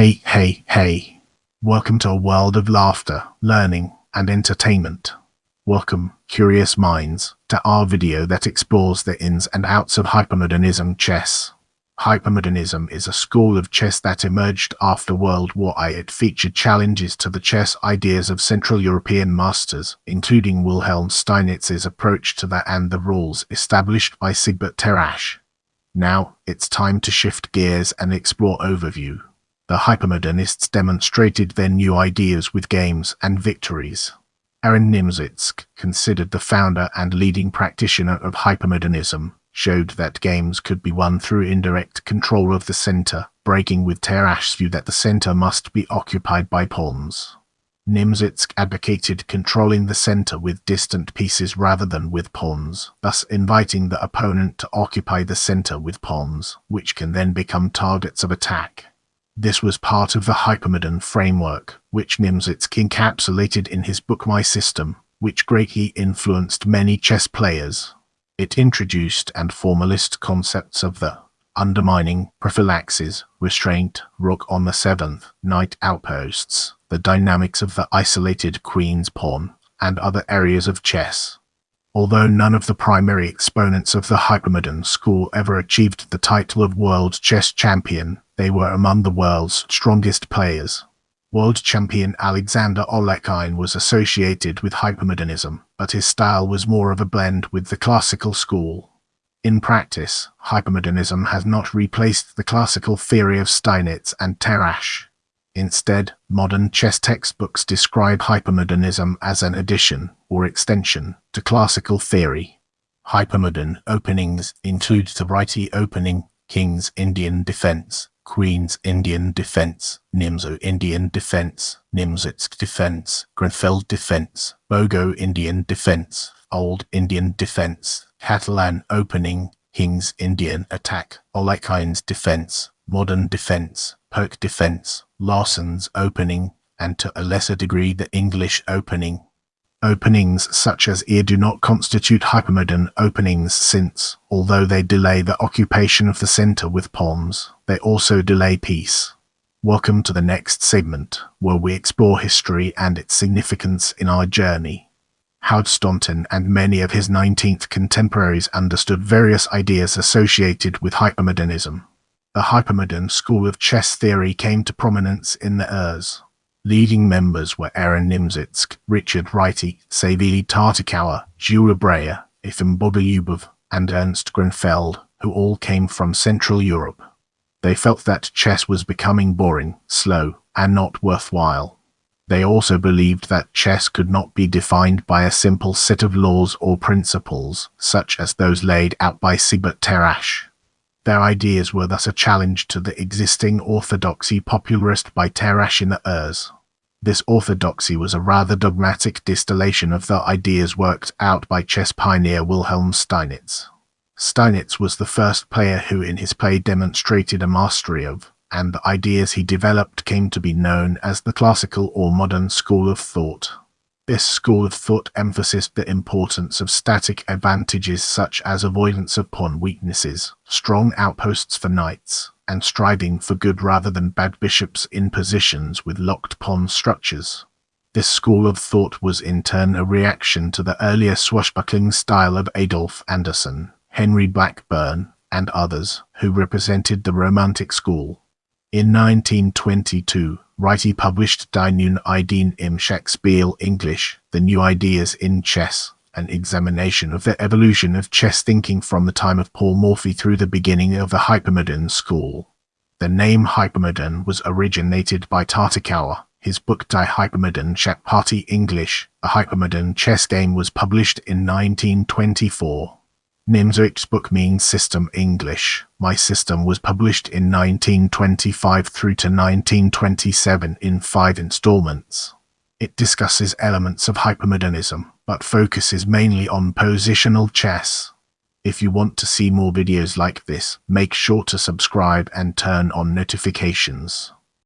Hey. Welcome to a world of laughter, learning, and entertainment. Welcome, curious minds, to our video that explores the ins and outs of hypermodernism chess. Hypermodernism is a school of chess that emerged after World War I. It featured challenges to the chess ideas of Central European masters, including Wilhelm Steinitz's approach to that and the rules established by Siegbert Tarrasch. Now, it's time to shift gears and explore overview. The hypermodernists demonstrated their new ideas with games and victories. Aaron Nimzowitsch, considered the founder and leading practitioner of hypermodernism, showed that games could be won through indirect control of the center, breaking with Tarrasch's view that the center must be occupied by pawns. Nimzowitsch advocated controlling the center with distant pieces rather than with pawns, thus inviting the opponent to occupy the center with pawns, which can then become targets of attack. This was part of the hypermodern framework, which Nimzowitsch encapsulated in his book My System, which greatly influenced many chess players. It introduced and formalist concepts of the undermining, prophylaxis, restraint, rook on the seventh, knight outposts, the dynamics of the isolated queen's pawn, and other areas of chess. Although none of the primary exponents of the hypermodern school ever achieved the title of world chess champion, they were among the world's strongest players. World champion Alexander Alekhine was associated with hypermodernism, but his style was more of a blend with the classical school. In practice, hypermodernism has not replaced the classical theory of Steinitz and Tarrasch. Instead, modern chess textbooks describe hypermodernism as an addition, or extension, to classical theory. Hypermodern openings include the righty opening, King's Indian defense, Queen's Indian defense, Nimzo Indian defense, Nimzowitsch defense, Grenfell defense, Bogo Indian defense, Old Indian defense, Catalan opening, King's Indian attack, Olekhine's defense, Modern defense, Perk defense, Larsen's opening, and to a lesser degree the English opening. Openings such as ear do not constitute hypermodern openings since, although they delay the occupation of the center with pawns, they also delay peace. Welcome to the next segment, where we explore history and its significance in our journey. How Staunton and many of his 19th contemporaries understood various ideas associated with hypermodernism. The hypermodern school of chess theory came to prominence in the ERS. Leading members were Aaron Nimzowitsch, Richard Ryti, Savili Tartakower, Jules Breyer, Efim Bogolyubov, and Ernst Grenfell, who all came from Central Europe. They felt that chess was becoming boring, slow, and not worthwhile. They also believed that chess could not be defined by a simple set of laws or principles, such as those laid out by Siegbert Tarrasch. Their ideas were thus a challenge to the existing orthodoxy popularized by Tarrasch in the ERS. This orthodoxy was a rather dogmatic distillation of the ideas worked out by chess pioneer Wilhelm Steinitz. Steinitz was the first player who in his play demonstrated a mastery of, and the ideas he developed came to be known as the classical or modern school of thought. This school of thought emphasized the importance of static advantages such as avoidance of pawn weaknesses, strong outposts for knights, and striving for good rather than bad bishops in positions with locked pawn structures. This school of thought was in turn a reaction to the earlier swashbuckling style of Adolf Anderssen, Henry Blackburn, and others, who represented the Romantic school. In 1922, Ryti published Die neuen Ideen im Schachspiel English, The New Ideas in Chess, an examination of the evolution of chess thinking from the time of Paul Morphy through the beginning of the hypermodern school. The name hypermodern was originated by Tartakower. His book Die Hypermodern Schachpartie English, a hypermodern chess game, was published in 1924. Nimzowicz's book means System English. My System was published in 1925 through to 1927 in 5 installments. It discusses elements of hypermodernism, but focuses mainly on positional chess. If you want to see more videos like this, make sure to subscribe and turn on notifications.